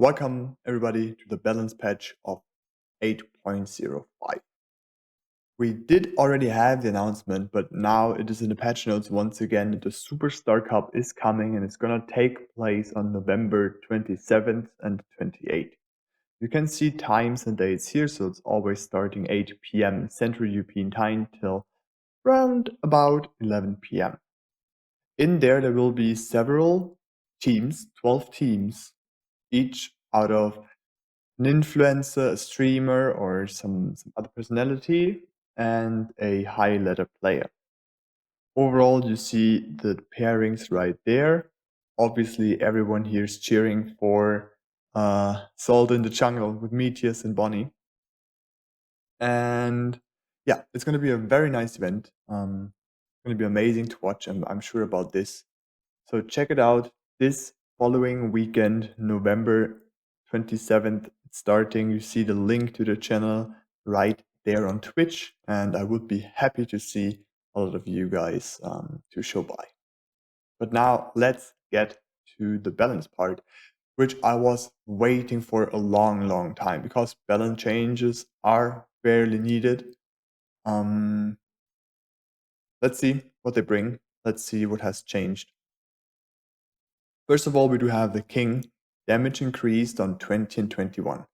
Welcome everybody to the balance patch of 8.05. We did already have the announcement, but now it is in the patch notes once again that the Superstar Cup is coming and it's gonna take place on November 27th and 28th. You can see times and dates here, so it's always starting 8 p.m. Central European time till around about 11 p.m. In there will be several teams, 12 teams, each out of an influencer, a streamer, or some other personality, and a high ladder player. Overall, you see the pairings right there. Obviously, everyone here is cheering for Salt in the Jungle with Meteors and Bonny. And yeah, it's going to be a very nice event. It's going to be amazing to watch, I'm sure about this. So check it out this following weekend, November 27th, starting. You see the link to the channel right there on Twitch, and I would be happy to see a lot of you guys to show by. But now let's get to the balance part, which I was waiting for a long time because balance changes are barely needed. Let's see what they bring. Let's see what has changed. First of all, we do have the King, damage increased on 20 and 21.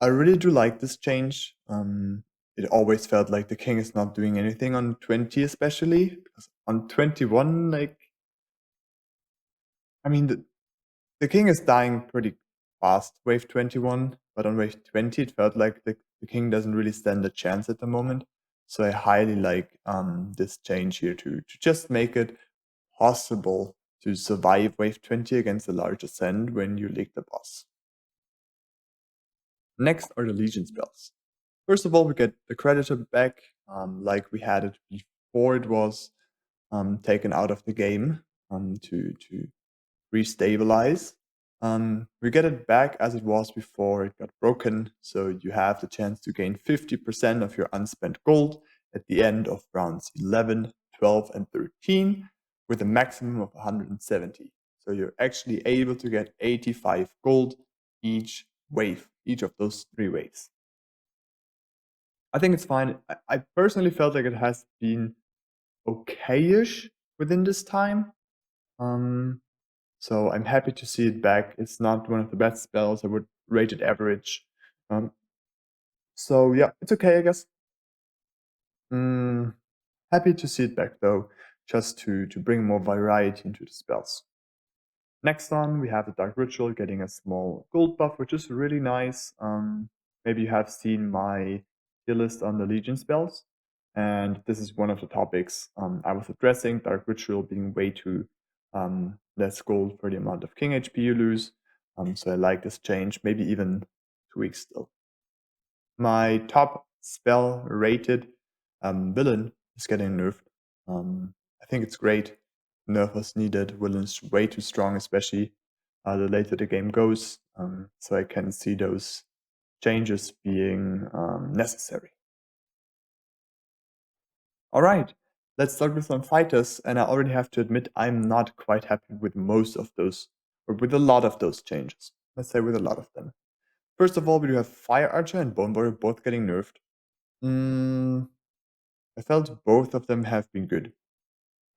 I really do like this change. It always felt like the King is not doing anything on 20 especially, because on 21, the King is dying pretty fast, wave 21, but on wave 20 it felt like the King doesn't really stand a chance at the moment. So I highly like this change here to just make it possible to survive wave 20 against a large ascent when you leak the boss. Next are the Legion spells. First of all, we get the Creditor back, like we had it before it was taken out of the game to restabilize. We get it back as it was before it got broken, so you have the chance to gain 50% of your unspent gold at the end of rounds 11, 12, and 13, with a maximum of 170. So you're actually able to get 85 gold each wave, each of those 3 waves. I think it's fine. I personally felt like it has been okay-ish within this time. So I'm happy to see it back. It's not one of the best spells. I would rate it average. So yeah, it's okay, I guess. Happy to see it back though, just to bring more variety into the spells. Next on, we have the Dark Ritual getting a small gold buff, which is really nice. Maybe you have seen my tier list on the Legion spells, and this is one of the topics I was addressing, Dark Ritual being way too less gold for the amount of King HP you lose. So I like this change, maybe even tweaks still. My top spell rated villain is getting nerfed. I think it's great. Nerf was needed. Villain is way too strong, especially the later the game goes. So I can see those changes being necessary. All right, let's start with some fighters. And I already have to admit, I'm not quite happy with most of those, or with a lot of those changes. Let's say with a lot of them. First of all, we do have Fire Archer and Bone Warrior both getting nerfed. I felt both of them have been good.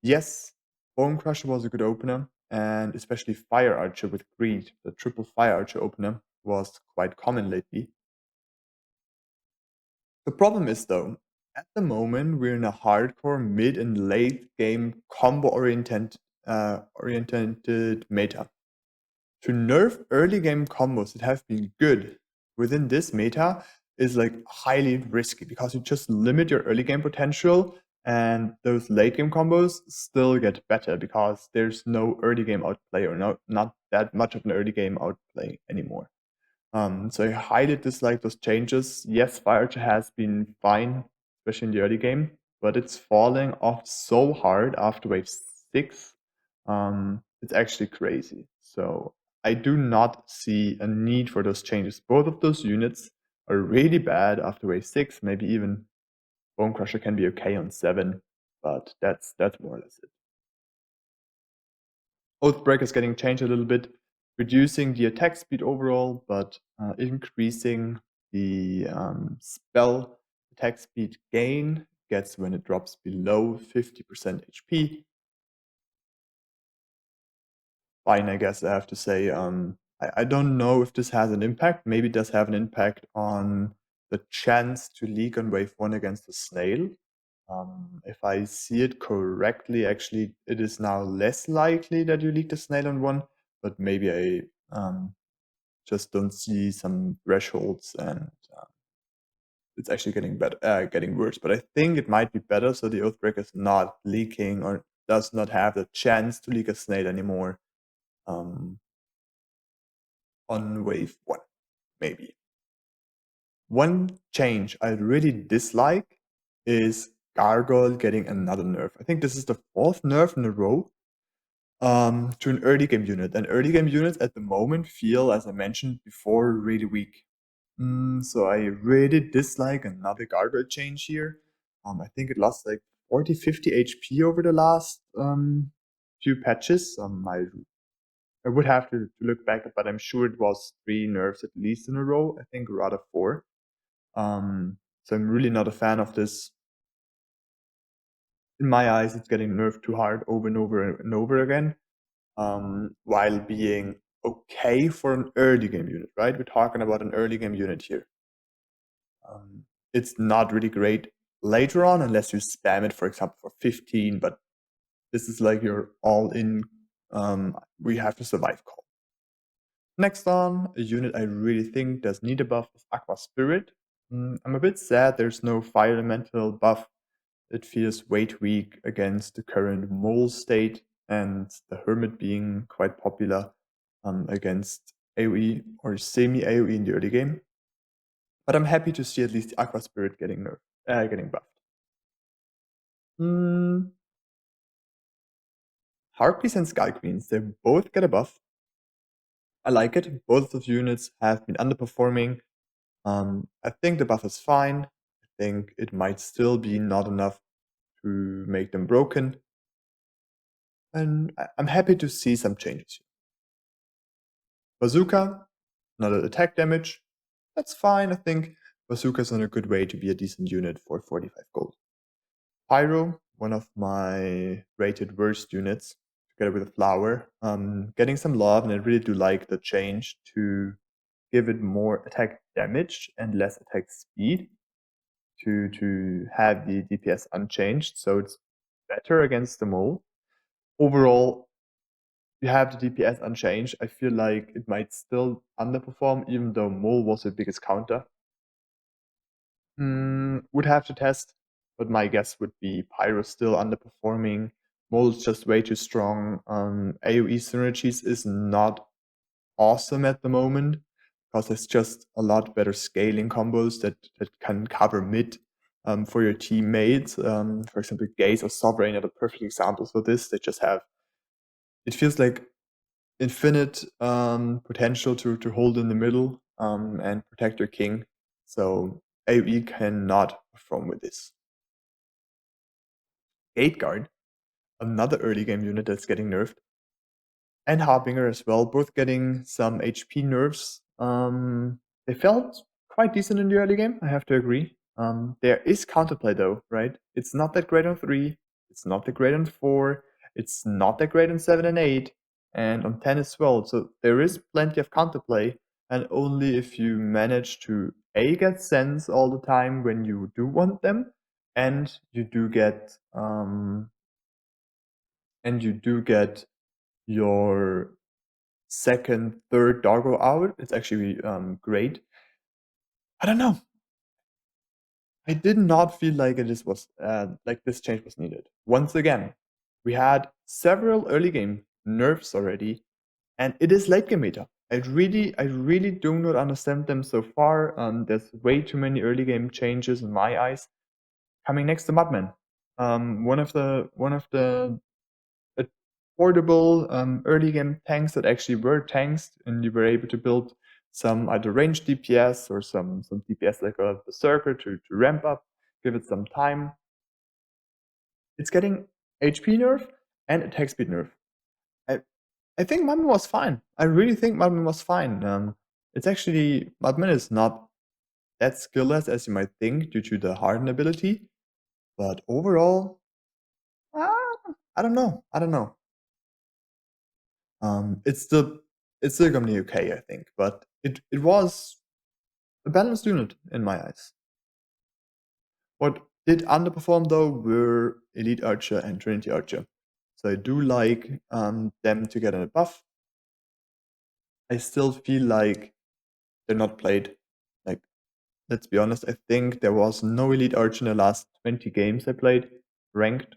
Yes, Bone Crusher was a good opener, and especially Fire Archer with Greed, the triple Fire Archer opener, was quite common lately. The problem is though, at the moment we're in a hardcore mid and late game combo oriented meta. To nerf early game combos that have been good within this meta is like highly risky because you just limit your early game potential, and those late game combos still get better because there's no early game outplay, or not that much of an early game outplay anymore. So I highly dislike those changes. Yes, Fire Archer has been fine, especially in the early game, but it's falling off so hard after wave 6. It's actually crazy. So I do not see a need for those changes. Both of those units are really bad after wave 6. Maybe even Bone Crusher can be okay on 7, but that's more or less it. Oathbreaker is getting changed a little bit. reducing the attack speed overall, but increasing the spell attack speed gain gets when it drops below 50% HP. Fine, I guess I have to say. I don't know if this has an impact. Maybe it does have an impact on the chance to leak on wave 1 against the snail. If I see it correctly, actually, it is now less likely that you leak the snail on 1, but maybe I just don't see some thresholds and it's actually getting worse. But I think it might be better so the Oathbreaker is not leaking or does not have the chance to leak a snail anymore. On wave 1, maybe. One change I really dislike is Gargoyle getting another nerf. I think this is the 4th nerf in a row to an early game unit. And early game units at the moment feel, as I mentioned before, really weak. So I really dislike another Gargoyle change here. I think it lost like 40, 50 HP over the last few patches. I would have to look back, but I'm sure it was 3 nerfs at least in a row. I think rather 4. So I'm really not a fan of this. In my eyes, it's getting nerfed too hard over and over and over again, while being okay for an early game unit, right? We're talking about an early game unit here. It's not really great later on unless you spam it, for example, for 15, but this is like your all-in, we have to survive call. Next on, a unit I really think does need a buff is Aqua Spirit. I'm a bit sad there's no fire elemental buff. It feels way too weak against the current mole state and the hermit being quite popular against AoE or semi-AoE in the early game. But I'm happy to see at least the Aqua Spirit getting buffed. Harpies and Sky Queens, they both get a buff. I like it. Both of the units have been underperforming. I think the buff is fine. I think it might still be not enough to make them broken. And I'm happy to see some changes here. Bazooka, another attack damage. That's fine, I think. Bazooka's on a good way to be a decent unit for 45 gold. Pyro, one of my rated worst units, together with a flower. Getting some love, and I really do like the change to give it more attack damage and less attack speed to have the DPS unchanged, so it's better against the mole. Overall, you have the DPS unchanged. I feel like it might still underperform, even though mole was the biggest counter. Would have to test, but my guess would be Pyro still underperforming. Mole's just way too strong. AoE synergies is not awesome at the moment because there's just a lot better scaling combos that can cover mid for your teammates. For example, Gaze or Sovereign are the perfect examples for this. They just have, it feels like infinite potential to hold in the middle and protect your king. So AoE cannot perform with this. Gate Guard, another early game unit that's getting nerfed, and Harbinger as well, both getting some HP nerfs. They felt quite decent in the early game, I have to agree. There is counterplay though, right? It's not that great on 3, it's not that great on 4, it's not that great on 7 and 8, and on 10 as well. So there is plenty of counterplay, and only if you manage to A, get sense all the time when you do want them, and you do get your second, third doggo out. It's actually great. I don't know. I did not feel like this change was needed. Once again, we had several early game nerfs already, and it is late game meta. I really do not understand them so far. There's way too many early game changes in my eyes. Coming next to Mudman, one of the affordable early game tanks that actually were tanks, and you were able to build some either range DPS or some DPS like a Berserker to ramp up, give it some time. It's getting HP nerf and attack speed nerf. I think Mudman was fine. I really think Mudman was fine. It's actually Mudman is not that skillless as you might think due to the harden ability, but overall, I don't know. I don't know. It's still gonna be okay, I think, but it was a balanced unit in my eyes. What did underperform though were Elite Archer and Trinity Archer. So I do like them to get a buff. I still feel like they're not played. Like, let's be honest, I think there was no Elite Archer in the last 20 games I played, ranked.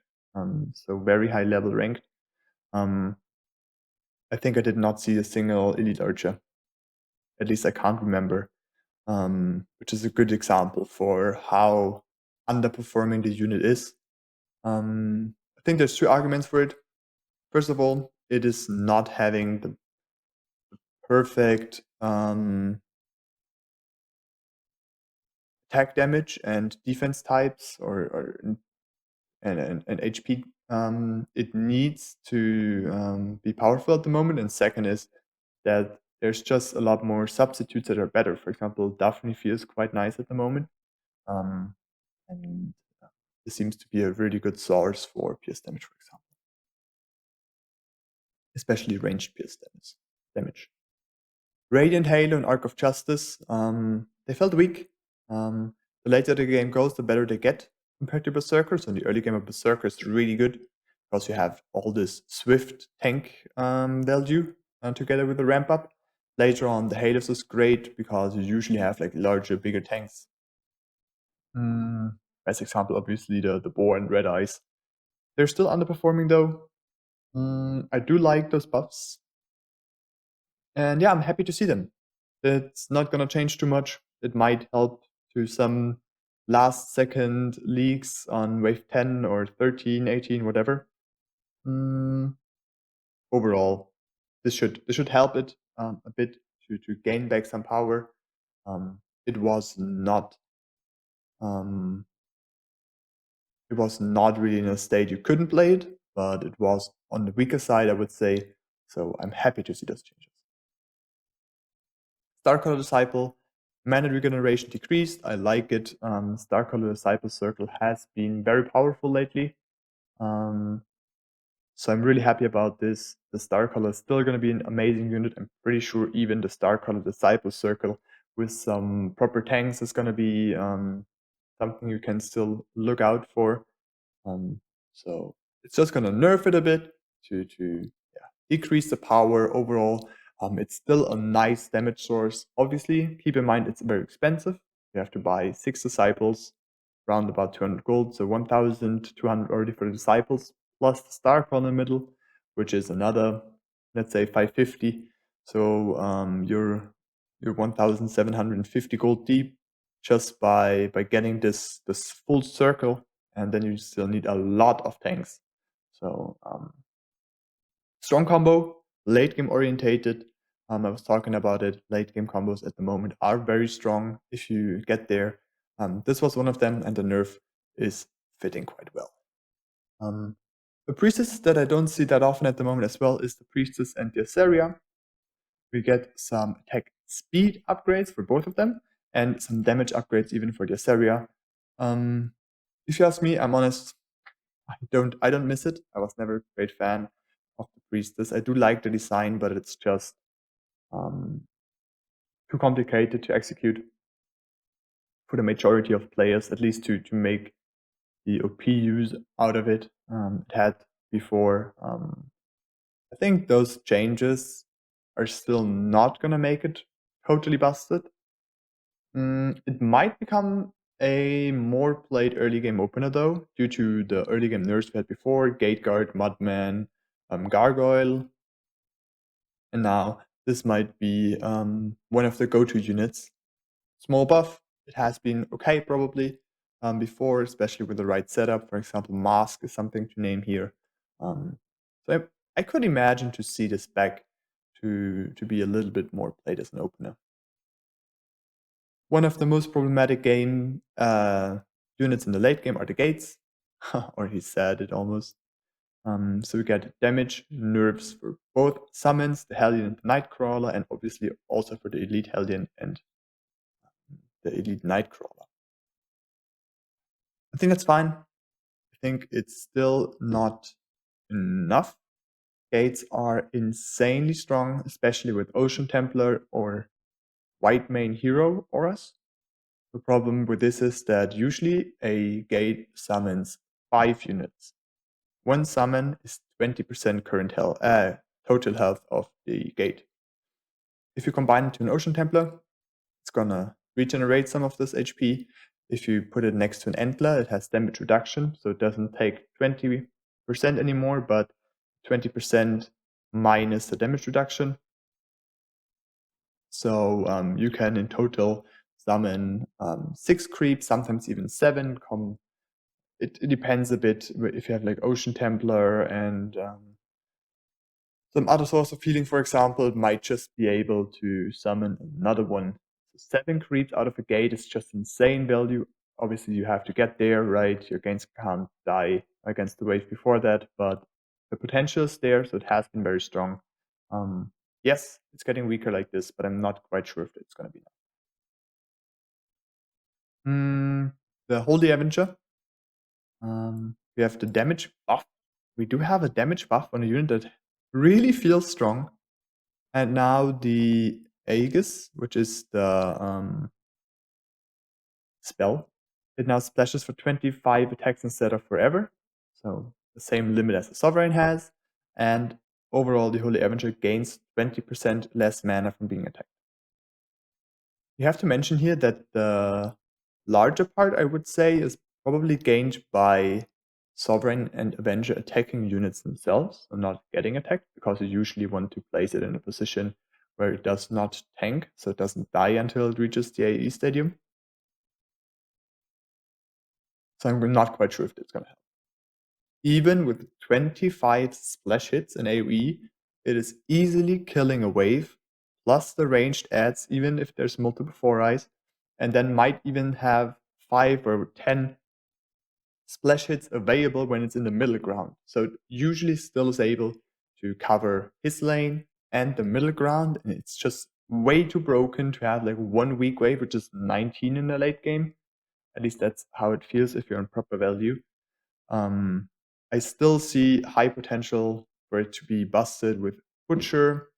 So very high level ranked. I think I did not see a single Elite Archer. At least I can't remember. Which is a good example for how underperforming the unit is. I think there's two arguments for it. First of all, it is not having the perfect attack damage and defense types and HP. It needs to be powerful at the moment. And second is that there's just a lot more substitutes that are better. For example, Daphne feels quite nice at the moment. And this seems to be a really good source for pierce damage, for example. Especially ranged pierce damage. Radiant Halo and Arc of Justice, they felt weak. The later the game goes, the better they get compared to Berserker. So in the early game of Berserker is really good because you have all this swift tank value together with the ramp up. Later on, the Halos is great because you usually have like larger, bigger tanks. As example, obviously the Boar and Red Eyes. They're still underperforming though. I do like those buffs. And yeah, I'm happy to see them. It's not gonna change too much. It might help to some last second leaks on wave 10 or 13, 18, whatever. Overall, this should help it a bit to gain back some power. It was not really in a state you couldn't play it, but it was on the weaker side, I would say. So I'm happy to see those changes. Starcolor Disciple, mana regeneration decreased. I like it. Starcolor Disciple Circle has been very powerful lately. So I'm really happy about this. The Starcolor is still going to be an amazing unit. I'm pretty sure even the Starcolor Disciple Circle with some proper tanks is going to be something you can still look out for. So it's just going to nerf it a bit to decrease the power overall. It's still a nice damage source. Obviously, keep in mind it's very expensive. You have to buy 6 disciples, around about 200 gold, so 1,200 already for the disciples, plus the Starcore in the middle, which is another, let's say 550. So you're 1,750 gold deep just by getting this full circle, and then you still need a lot of tanks. So strong combo, late game orientated. I was talking about it. Late game combos at the moment are very strong if you get there. This was one of them, and the nerf is fitting quite well. The Priestess that I don't see that often at the moment as well is the Priestess and the Azaria. We get some attack speed upgrades for both of them, and some damage upgrades even for the Azaria. If you ask me, I'm honest, I don't miss it. I was never a great fan of the Priestess. I do like the design, but it's just too complicated to execute for the majority of players, at least to make the OP use out of it. It had before. I think those changes are still not gonna make it totally busted. It might become a more played early game opener though, due to the early game nerfs we had before, Gate Guard, Mudman, Gargoyle. And now this might be one of the go-to units. Small buff, it has been okay probably before, especially with the right setup. For example, Mask is something to name here. So I could imagine to see this back to be a little bit more played as an opener. One of the most problematic game units in the late game are the gates. Or he said it almost. So we get damage nerfs for both summons, the Hellion and the Nightcrawler, and obviously also for the Elite Hellion and the Elite Nightcrawler. I think that's fine. I think it's still not enough. Gates are insanely strong, especially with Ocean Templar or White Main Hero auras. The problem with this is that usually a gate summons 5 units. One summon is 20% total health of the gate. If you combine it to an Ocean Templar, it's gonna regenerate some of this HP. If you put it next to an Entler, it has damage reduction, so it doesn't take 20% anymore, but 20% minus the damage reduction. So you can in total summon 6 creeps, sometimes even 7. It depends a bit if you have like Ocean Templar and some other source of healing, for example, it might just be able to summon another one. So 7 creeps out of a gate is just insane value. Obviously, you have to get there, right? Your gains can't die against the wave before that, but the potential is there, so it has been very strong. Yes, it's getting weaker like this, but I'm not quite sure if it's going to be now. The Holy Aventure. We have the damage buff. We do have a damage buff on a unit that really feels strong. And now the Aegis, which is the spell, it now splashes for 25 attacks instead of forever. So the same limit as the Sovereign has. And overall, the Holy Avenger gains 20% less mana from being attacked. You have to mention here that the larger part, I would say, is probably gained by Sovereign and Avenger attacking units themselves and not getting attacked, because you usually want to place it in a position where it does not tank, so it doesn't die until it reaches the AE stadium. So I'm not quite sure if that's going to help. Even with 25 splash hits in AoE, it is easily killing a wave, plus the ranged adds, even if there's multiple 4-eyes, and then might even have 5 or 10 splash hits available when it's in the middle ground. So it usually still is able to cover his lane and the middle ground, and it's just way too broken to have like one weak wave, which is 19 in the late game. At least that's how it feels if you're on proper value. I still see high potential for it to be busted with Butcher.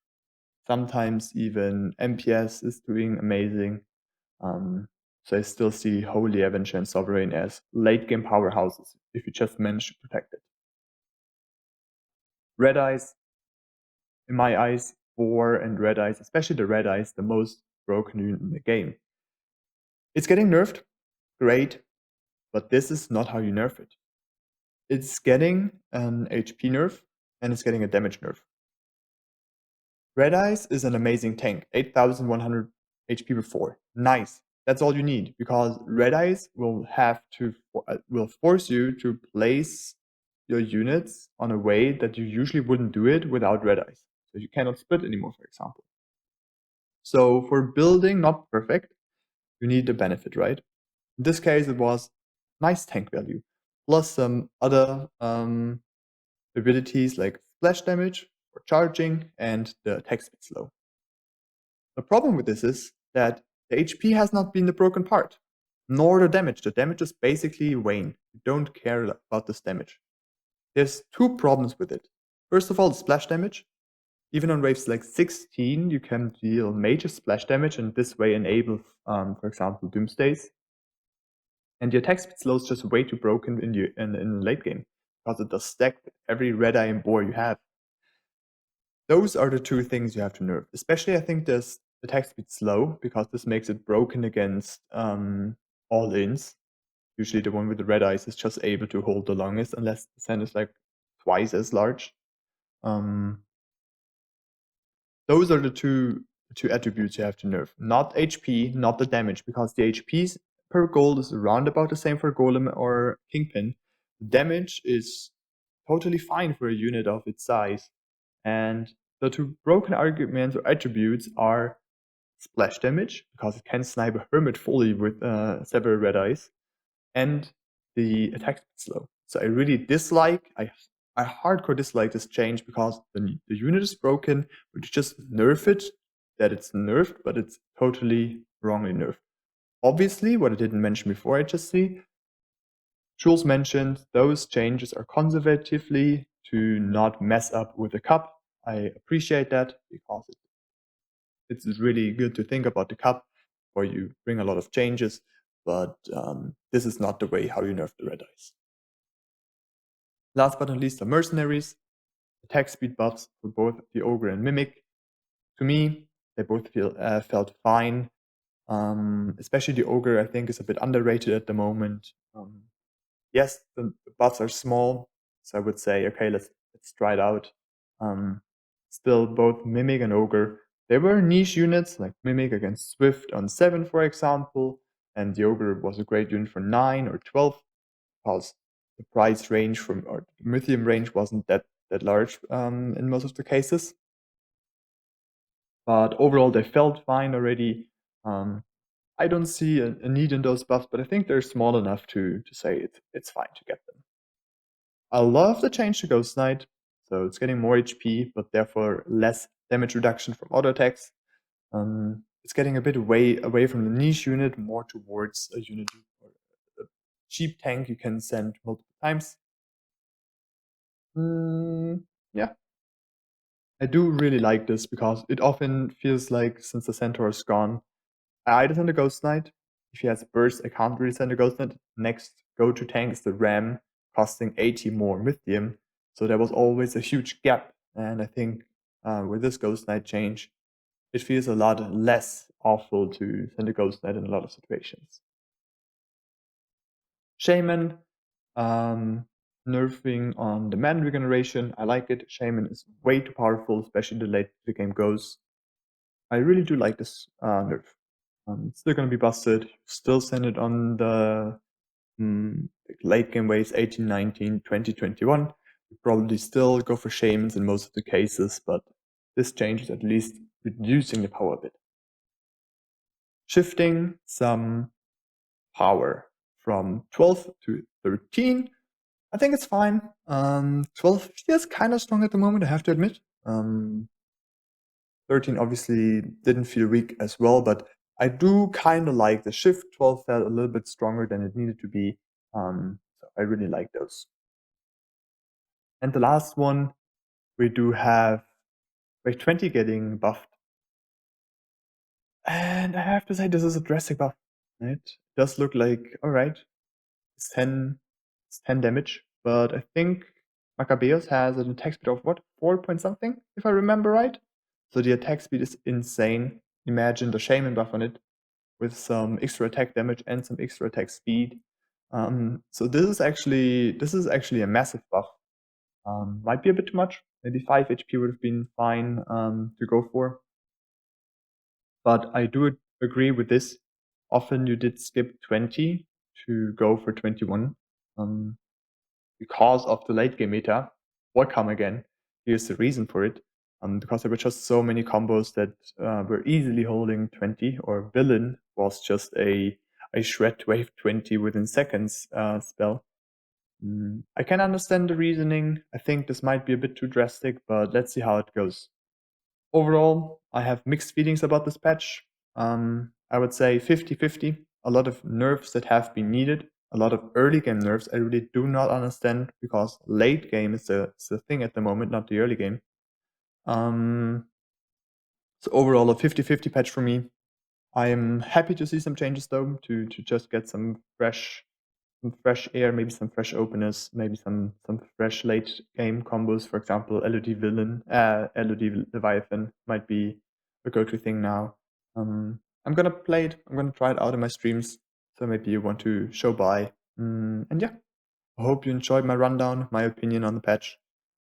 Sometimes even MPS is doing amazing. So I still see Holy Aventure and Sovereign as late game powerhouses if you just manage to protect it. Red Eyes, in my eyes, 4 and Red Eyes, especially the Red Eyes, the most broken unit in the game. It's getting nerfed, great, but this is not how you nerf it. It's getting an HP nerf and it's getting a damage nerf. Red Eyes is an amazing tank, 8,100 HP before. Nice. That's all you need, because Red Eyes will force you to place your units on a way that you usually wouldn't do it without Red Eyes. So you cannot split anymore, for example. So for building not perfect, you need the benefit, right? In this case, it was nice tank value, plus some other abilities like splash damage for charging and the attack speed slow. The problem with this is that the HP has not been the broken part, nor the damage. The damage is basically Wayne. You don't care about this damage. There's 2 problems with it. First of all, the splash damage. Even on waves like 16, you can deal major splash damage and this way enable, for example, Doomsdays. And the attack speed slow is just way too broken in the late game, because it does stack with every red eye and boar you have. Those are the 2 things you have to nerf. Especially, I think this attack speed slow, because this makes it broken against all-ins. Usually the one with the red eyes is just able to hold the longest, unless the sand is like twice as large. Those are the two attributes you have to nerf. Not HP, not the damage, because the HPs per gold is around about the same for Golem or Kingpin. Damage is totally fine for a unit of its size. And the 2 broken arguments or attributes are splash damage, because it can snipe a Hermit fully with several red eyes, and the attack speed slow. So I really dislike, I I hardcore dislike this change because the unit is broken, but you just nerf it, that it's nerfed, but it's totally wrongly nerfed. Obviously, what I didn't mention before HSC, Jules mentioned those changes are conservatively to not mess up with the cup. I appreciate that because it's really good to think about the cup where you bring a lot of changes, but this is not the way how you nerf the red eyes. Last but not least, the Mercenaries. Attack speed buffs for both the Ogre and Mimic. To me, they both felt fine. Especially the Ogre, I think, is a bit underrated at the moment. Yes, the buffs are small, so I would say, okay, let's try it out. Still, both Mimic and Ogre, they were niche units, like Mimic against Swift on 7, for example, and the Ogre was a great unit for 9 or 12, because the price range or the Mythium range wasn't that large in most of the cases. But overall, they felt fine already. I don't see a need in those buffs, but I think they're small enough to say it's fine to get them. I love the change to Ghost Knight, so it's getting more HP, but therefore less damage reduction from auto attacks. It's getting a bit away from the niche unit, more towards a unit or a cheap tank you can send multiple times. Yeah. I do really like this because it often feels like since the Centaur is gone, I either send a Ghost Knight. If he has burst, I can't really send a Ghost Knight. Next go-to tank is the Ram, costing 80 more Mythium. So there was always a huge gap. And I think with this Ghost Knight change, it feels a lot less awful to send a Ghost Knight in a lot of situations. Shaman, nerfing on the mana regeneration. I like it. Shaman is way too powerful, especially the later the game goes. I really do like this nerf. It's still going to be busted. Still send it on the late game waves 18, 19, 20, 21. You probably still go for Shamans in most of the cases, but this change is at least reducing the power a bit. Shifting some power from 12 to 13. I think it's fine. 12 feels kind of strong at the moment, I have to admit. 13 obviously didn't feel weak as well, but I do kind of like the shift. 12 felt a little bit stronger than it needed to be. So I really like those. And the last one, we do have wave 20 getting buffed. And I have to say, this is a drastic buff. It does look like, alright, it's 10 damage, but I think Maccabeus has an attack speed of what? 4 point something, if I remember right. So the attack speed is insane. Imagine the Shaman buff on it with some extra attack damage and some extra attack speed. So this is actually a massive buff. Might be a bit too much. Maybe 5 HP would have been fine to go for. But I do agree with this. Often you did skip 20 to go for 21 because of the late game meta. Or come again. Here's the reason for it. Because there were just so many combos that were easily holding 20, or Villain was just a shred wave 20 within seconds spell. I can understand the reasoning. I think this might be a bit too drastic, but let's see how it goes. Overall, I have mixed feelings about this patch. I would say 50-50. A lot of nerfs that have been needed. A lot of early game nerfs I really do not understand, because late game is the thing at the moment, not the early game. So overall, a 50-50 patch for me. I am happy to see some changes though, to just get some fresh air, maybe some fresh openness, maybe some fresh late game combos. For example, LOD Villain, LOD Leviathan might be a go-to thing now. I'm gonna play it. I'm gonna try it out in my streams. So maybe you want to show by. And yeah, I hope you enjoyed my rundown, my opinion on the patch,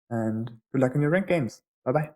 and good luck in your ranked games. Bye bye.